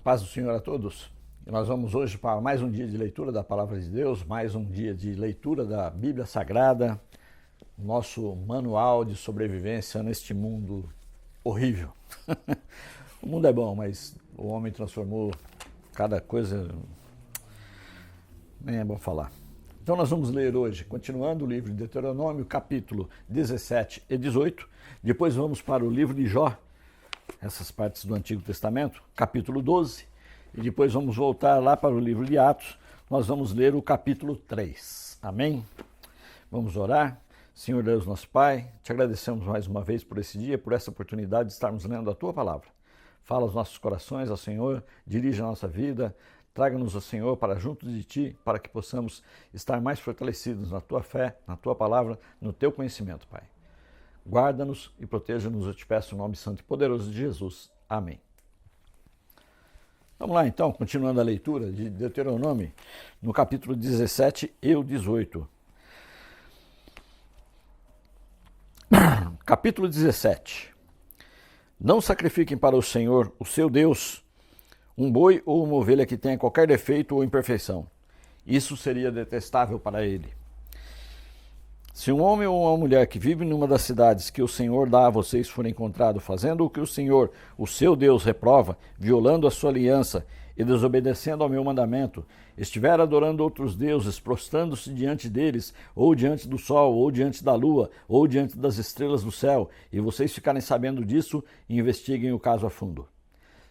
Paz do Senhor a todos. E nós vamos hoje para mais um dia de leitura da Palavra de Deus, mais um dia de leitura da Bíblia Sagrada, nosso manual de sobrevivência neste mundo horrível. O mundo é bom, mas o homem transformou cada coisa, nem é bom falar. Então nós vamos ler hoje, continuando o livro de Deuteronômio, capítulo 17 e 18. Depois vamos para o livro de Jó, essas partes do Antigo Testamento, capítulo 12, e depois vamos voltar lá para o livro de Atos, nós vamos ler o capítulo 3. Amém? Vamos orar. Senhor Deus, nosso Pai, te agradecemos mais uma vez por esse dia, por essa oportunidade de estarmos lendo a Tua Palavra. Fala aos nossos corações, ao Senhor, dirige a nossa vida, traga-nos ao Senhor para junto de Ti, para que possamos estar mais fortalecidos na Tua fé, na Tua Palavra, no Teu conhecimento, Pai. Guarda-nos e proteja-nos, eu te peço, no nome santo e poderoso de Jesus. Amém. Vamos lá, então, continuando a leitura de Deuteronômio, no capítulo 17 e o 18. Capítulo 17. Não sacrifiquem para o Senhor, o seu Deus, um boi ou uma ovelha que tenha qualquer defeito ou imperfeição. Isso seria detestável para ele. Se um homem ou uma mulher que vive numa das cidades que o Senhor dá a vocês for encontrado fazendo o que o Senhor, o seu Deus, reprova, violando a sua aliança e desobedecendo ao meu mandamento, estiver adorando outros deuses, prostrando-se diante deles, ou diante do sol, ou diante da lua, ou diante das estrelas do céu, e vocês ficarem sabendo disso, investiguem o caso a fundo.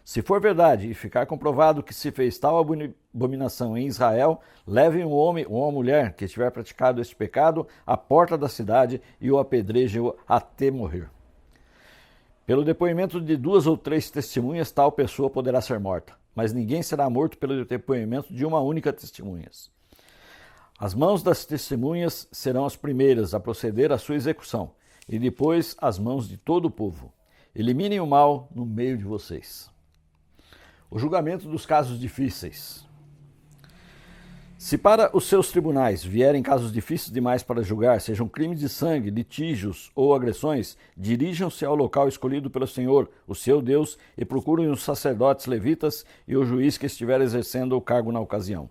Se for verdade e ficar comprovado que se fez tal abominação em Israel, levem um homem ou uma mulher que tiver praticado este pecado à porta da cidade e o apedrejem até morrer. Pelo depoimento de 2 ou 3 testemunhas, tal pessoa poderá ser morta, mas ninguém será morto pelo depoimento de uma única testemunha. As mãos das testemunhas serão as primeiras a proceder à sua execução, e depois as mãos de todo o povo. Eliminem o mal no meio de vocês. O julgamento dos casos difíceis. Se para os seus tribunais vierem casos difíceis demais para julgar, sejam crimes de sangue, litígios ou agressões, dirijam-se ao local escolhido pelo Senhor, o seu Deus, e procurem os sacerdotes levitas e o juiz que estiver exercendo o cargo na ocasião.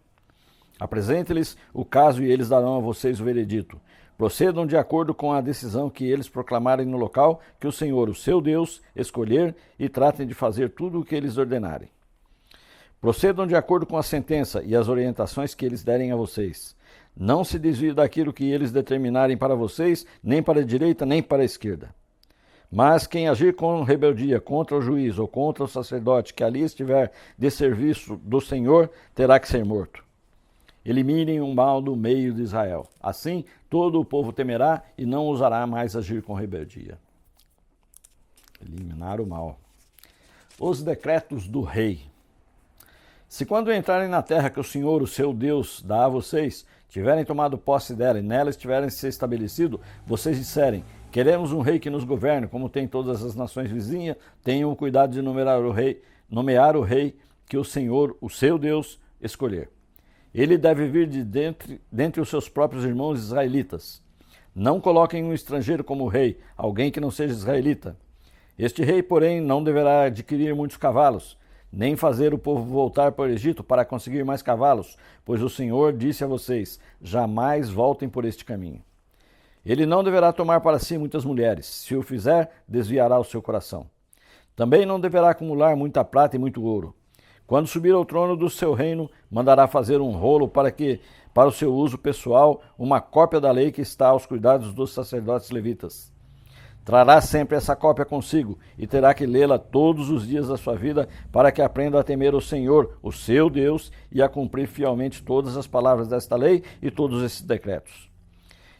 Apresente-lhes o caso e eles darão a vocês o veredito. Procedam de acordo com a decisão que eles proclamarem no local que o Senhor, o seu Deus, escolher, e tratem de fazer tudo o que eles ordenarem. Procedam de acordo com a sentença e as orientações que eles derem a vocês. Não se desviem daquilo que eles determinarem para vocês, nem para a direita, nem para a esquerda. Mas quem agir com rebeldia contra o juiz ou contra o sacerdote que ali estiver de serviço do Senhor, terá que ser morto. Eliminem o mal do meio de Israel. Assim, todo o povo temerá e não ousará mais agir com rebeldia. Eliminar o mal. Os decretos do rei. Se quando entrarem na terra que o Senhor, o seu Deus, dá a vocês, tiverem tomado posse dela e nela estiverem se estabelecido, vocês disserem, queremos um rei que nos governe, como tem todas as nações vizinhas, tenham o cuidado de nomear o rei que o Senhor, o seu Deus, escolher. Ele deve vir de dentre os seus próprios irmãos israelitas. Não coloquem um estrangeiro como rei, alguém que não seja israelita. Este rei, porém, não deverá adquirir muitos cavalos, nem fazer o povo voltar para o Egito para conseguir mais cavalos, pois o Senhor disse a vocês, jamais voltem por este caminho. Ele não deverá tomar para si muitas mulheres, se o fizer, desviará o seu coração. Também não deverá acumular muita prata e muito ouro. Quando subir ao trono do seu reino, mandará fazer um rolo para o seu uso pessoal, uma cópia da lei que está aos cuidados dos sacerdotes levitas. Trará sempre essa cópia consigo e terá que lê-la todos os dias da sua vida para que aprenda a temer o Senhor, o seu Deus, e a cumprir fielmente todas as palavras desta lei e todos esses decretos.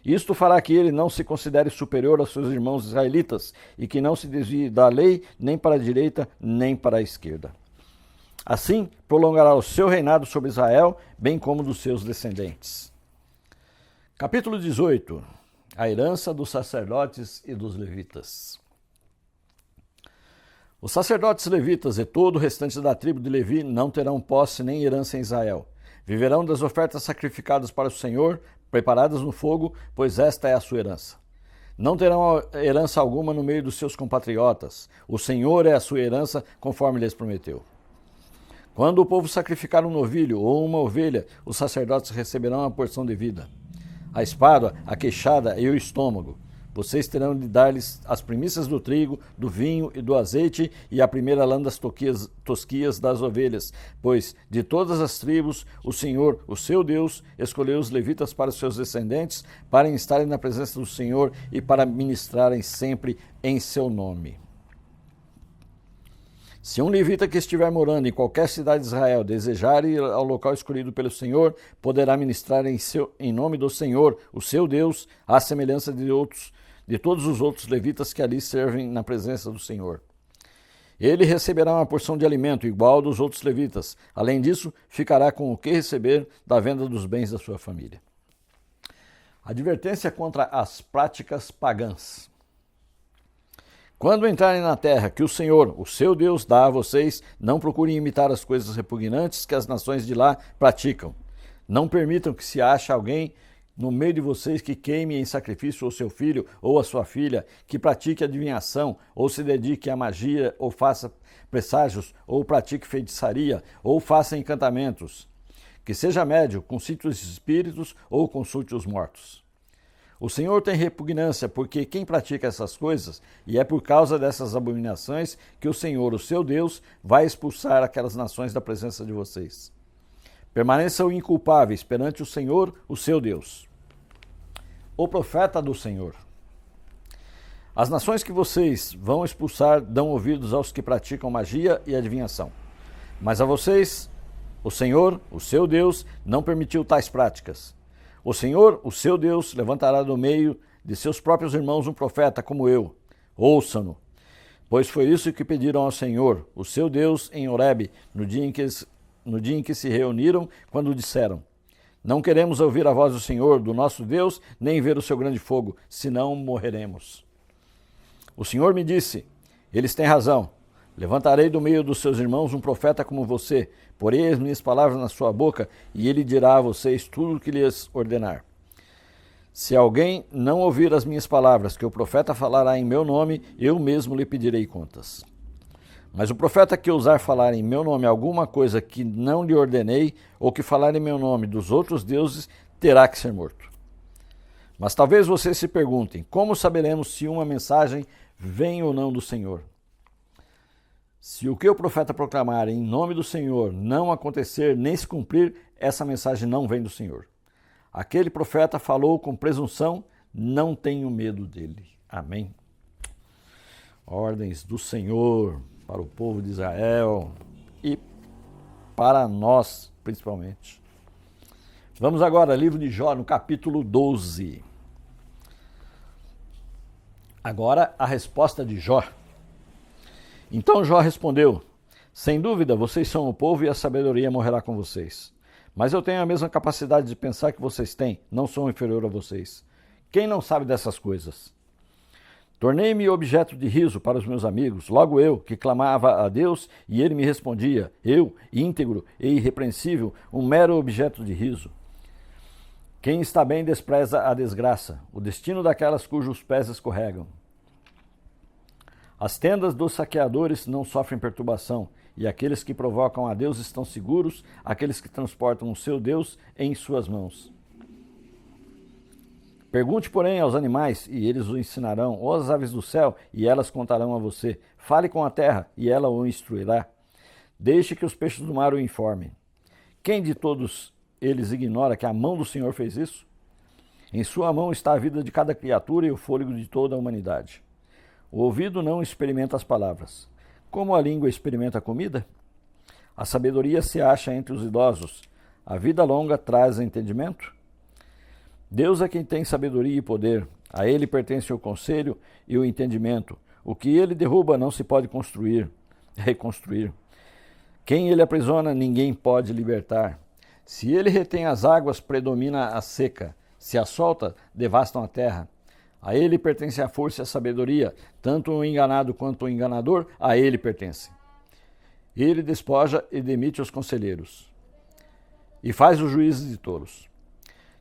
Isto fará que ele não se considere superior aos seus irmãos israelitas e que não se desvie da lei nem para a direita nem para a esquerda. Assim, prolongará o seu reinado sobre Israel, bem como dos seus descendentes. Capítulo 18. A herança dos sacerdotes e dos levitas. Os sacerdotes levitas e todo o restante da tribo de Levi não terão posse nem herança em Israel. Viverão das ofertas sacrificadas para o Senhor, preparadas no fogo, pois esta é a sua herança. Não terão herança alguma no meio dos seus compatriotas. O Senhor é a sua herança, conforme lhes prometeu. Quando o povo sacrificar um novilho ou uma ovelha, os sacerdotes receberão a porção devida. A espada, a queixada e o estômago. Vocês terão de dar-lhes as primícias do trigo, do vinho e do azeite e a primeira lã das tosquias das ovelhas, pois de todas as tribos o Senhor, o seu Deus, escolheu os levitas para os seus descendentes, para estarem na presença do Senhor e para ministrarem sempre em seu nome. Se um levita que estiver morando em qualquer cidade de Israel desejar ir ao local escolhido pelo Senhor, poderá ministrar em nome do Senhor, o seu Deus, à semelhança de todos os outros levitas que ali servem na presença do Senhor. Ele receberá uma porção de alimento igual ao dos outros levitas. Além disso, ficará com o que receber da venda dos bens da sua família. Advertência contra as práticas pagãs. Quando entrarem na terra que o Senhor, o seu Deus, dá a vocês, não procurem imitar as coisas repugnantes que as nações de lá praticam. Não permitam que se ache alguém no meio de vocês que queime em sacrifício o seu filho ou a sua filha, que pratique adivinhação, ou se dedique à magia, ou faça presságios, ou pratique feitiçaria, ou faça encantamentos. Que seja médio, consulte os espíritos ou consulte os mortos. O Senhor tem repugnância, porque quem pratica essas coisas, e é por causa dessas abominações que o Senhor, o seu Deus, vai expulsar aquelas nações da presença de vocês. Permaneçam inculpáveis perante o Senhor, o seu Deus. O profeta do Senhor. As nações que vocês vão expulsar dão ouvidos aos que praticam magia e adivinhação. Mas a vocês, o Senhor, o seu Deus, não permitiu tais práticas. O Senhor, o seu Deus, levantará do meio de seus próprios irmãos um profeta como eu. Ouçam-no, pois foi isso que pediram ao Senhor, o seu Deus, em Horebe, no dia em que se reuniram, quando disseram: não queremos ouvir a voz do Senhor, do nosso Deus, nem ver o seu grande fogo, senão morreremos. O Senhor me disse: eles têm razão. Levantarei do meio dos seus irmãos um profeta como você, porei as minhas palavras na sua boca, e ele dirá a vocês tudo o que lhes ordenar. Se alguém não ouvir as minhas palavras, que o profeta falará em meu nome, eu mesmo lhe pedirei contas. Mas o profeta que ousar falar em meu nome alguma coisa que não lhe ordenei, ou que falar em meu nome dos outros deuses, terá que ser morto. Mas talvez vocês se perguntem: como saberemos se uma mensagem vem ou não do Senhor? Se o que o profeta proclamar em nome do Senhor não acontecer nem se cumprir, essa mensagem não vem do Senhor. Aquele profeta falou com presunção, não tenho medo dele. Amém. Ordens do Senhor para o povo de Israel e para nós, principalmente. Vamos agora ao livro de Jó, no capítulo 12. Agora a resposta de Jó. Então Jó respondeu: sem dúvida, vocês são o povo e a sabedoria morrerá com vocês. Mas eu tenho a mesma capacidade de pensar que vocês têm, não sou inferior a vocês. Quem não sabe dessas coisas? Tornei-me objeto de riso para os meus amigos, logo eu, que clamava a Deus, e ele me respondia, eu, íntegro e irrepreensível, um mero objeto de riso. Quem está bem despreza a desgraça, o destino daquelas cujos pés escorregam. As tendas dos saqueadores não sofrem perturbação, e aqueles que provocam a Deus estão seguros, aqueles que transportam o seu Deus em suas mãos. Pergunte, porém, aos animais, e eles o ensinarão, ou às aves do céu, e elas contarão a você. Fale com a terra, e ela o instruirá. Deixe que os peixes do mar o informem. Quem de todos eles ignora que a mão do Senhor fez isso? Em sua mão está a vida de cada criatura e o fôlego de toda a humanidade. O ouvido não experimenta as palavras. Como a língua experimenta a comida? A sabedoria se acha entre os idosos. A vida longa traz entendimento? Deus é quem tem sabedoria e poder. A ele pertence o conselho e o entendimento. O que ele derruba não se pode reconstruir. Quem ele aprisiona, ninguém pode libertar. Se ele retém as águas, predomina a seca. Se as solta, devastam a terra. A ele pertence a força e a sabedoria, tanto o enganado quanto o enganador, a ele pertence. Ele despoja e demite os conselheiros, e faz os juízes de tolos.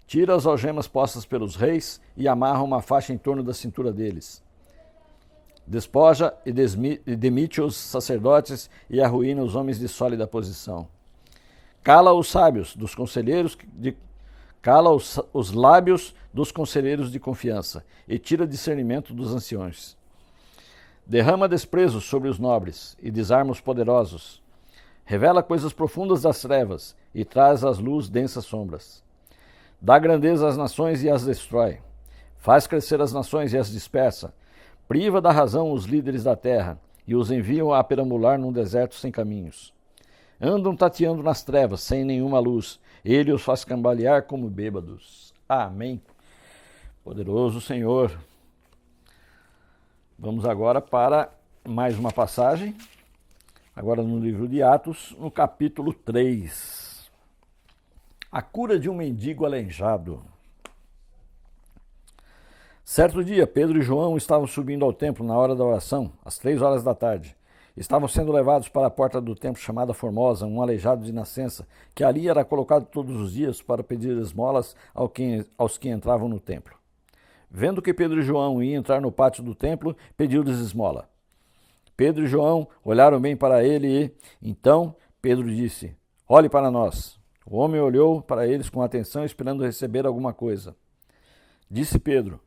Tira as algemas postas pelos reis e amarra uma faixa em torno da cintura deles. Despoja e demite os sacerdotes e arruína os homens de sólida posição. Cala os sábios dos conselheiros cala os lábios dos conselheiros de confiança e tira discernimento dos anciões. Derrama desprezo sobre os nobres e desarma os poderosos. Revela coisas profundas das trevas e traz às luz densas sombras. Dá grandeza às nações e as destrói. Faz crescer as nações e as dispersa. Priva da razão os líderes da terra e os enviam a perambular num deserto sem caminhos. Andam tateando nas trevas, sem nenhuma luz. Ele os faz cambalear como bêbados. Amém. Poderoso Senhor. Vamos agora para mais uma passagem. Agora no livro de Atos, no capítulo 3. A cura de um mendigo aleijado. Certo dia, Pedro e João estavam subindo ao templo na hora da oração, às 3 horas da tarde. Estavam sendo levados para a porta do templo chamada Formosa, um aleijado de nascença, que ali era colocado todos os dias para pedir esmolas aos que entravam no templo. Vendo que Pedro e João iam entrar no pátio do templo, pediu-lhes esmola. Pedro e João olharam bem para ele e, então, Pedro disse: "Olhe para nós." O homem olhou para eles com atenção, esperando receber alguma coisa. Disse Pedro: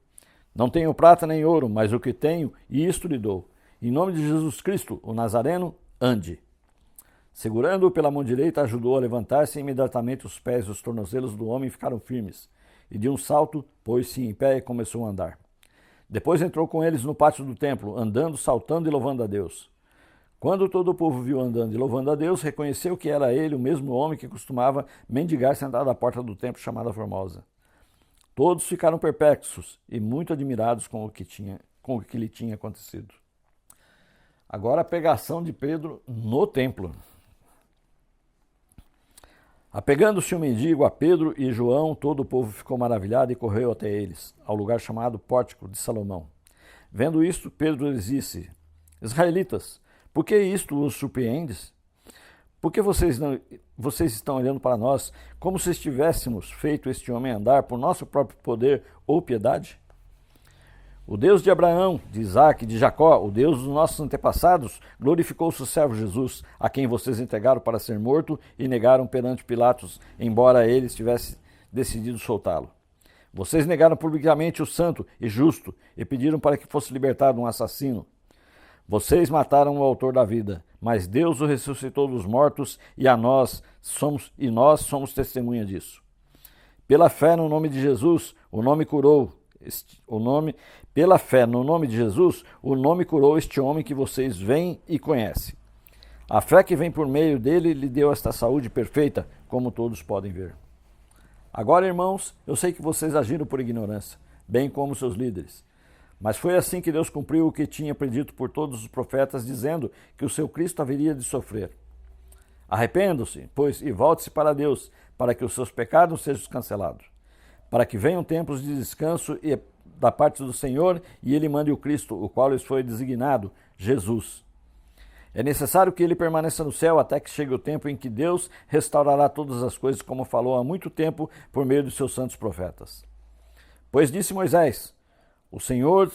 "Não tenho prata nem ouro, mas o que tenho, e isto lhe dou. Em nome de Jesus Cristo, o Nazareno, ande." Segurando-o pela mão direita, ajudou a levantar-se e imediatamente os pés e os tornozelos do homem ficaram firmes. E de um salto, pôs-se em pé e começou a andar. Depois entrou com eles no pátio do templo, andando, saltando e louvando a Deus. Quando todo o povo viu andando e louvando a Deus, reconheceu que era ele o mesmo homem que costumava mendigar sentado à porta do templo chamada Formosa. Todos ficaram perplexos e muito admirados com o que lhe tinha acontecido. Agora a pregação de Pedro no templo. Apegando-se o mendigo a Pedro e João, todo o povo ficou maravilhado e correu até eles, ao lugar chamado Pórtico de Salomão. Vendo isto, Pedro lhes disse: "Israelitas, por que isto os surpreendes? Por que vocês estão olhando para nós como se estivéssemos feito este homem andar por nosso próprio poder ou piedade? O Deus de Abraão, de Isaque e de Jacó, o Deus dos nossos antepassados, glorificou o seu servo Jesus, a quem vocês entregaram para ser morto e negaram perante Pilatos, embora ele tivesse decidido soltá-lo. Vocês negaram publicamente o santo e justo e pediram para que fosse libertado um assassino. Vocês mataram o autor da vida, mas Deus o ressuscitou dos mortos e nós somos testemunha disso. Pela fé no nome de Jesus, o nome curou este homem que vocês veem e conhecem. A fé que vem por meio dele lhe deu esta saúde perfeita, como todos podem ver. Agora, irmãos, eu sei que vocês agiram por ignorância, bem como seus líderes. Mas foi assim que Deus cumpriu o que tinha predito por todos os profetas, dizendo que o seu Cristo haveria de sofrer. Arrependam-se, pois, e volte-se para Deus, para que os seus pecados sejam cancelados, para que venham tempos de descanso da parte do Senhor e ele mande o Cristo, o qual lhes foi designado, Jesus. É necessário que ele permaneça no céu até que chegue o tempo em que Deus restaurará todas as coisas, como falou há muito tempo por meio de seus santos profetas. Pois disse Moisés: O Senhor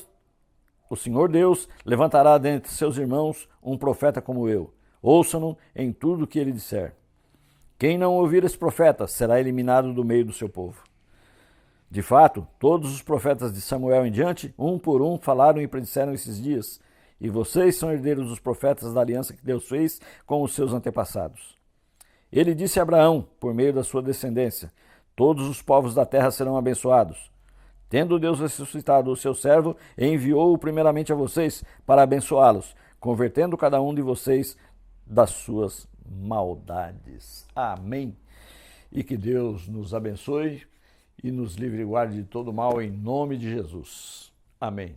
Deus levantará dentre seus irmãos um profeta como eu. Ouçam-no em tudo o que ele disser. Quem não ouvir esse profeta será eliminado do meio do seu povo. De fato, todos os profetas de Samuel em diante, um por um, falaram e predisseram esses dias, e vocês são herdeiros dos profetas da aliança que Deus fez com os seus antepassados. Ele disse a Abraão, por meio da sua descendência: todos os povos da terra serão abençoados. Tendo Deus ressuscitado o seu servo, enviou-o primeiramente a vocês para abençoá-los, convertendo cada um de vocês das suas maldades. Amém. E que Deus nos abençoe e nos livre e guarde de todo mal, em nome de Jesus. Amém.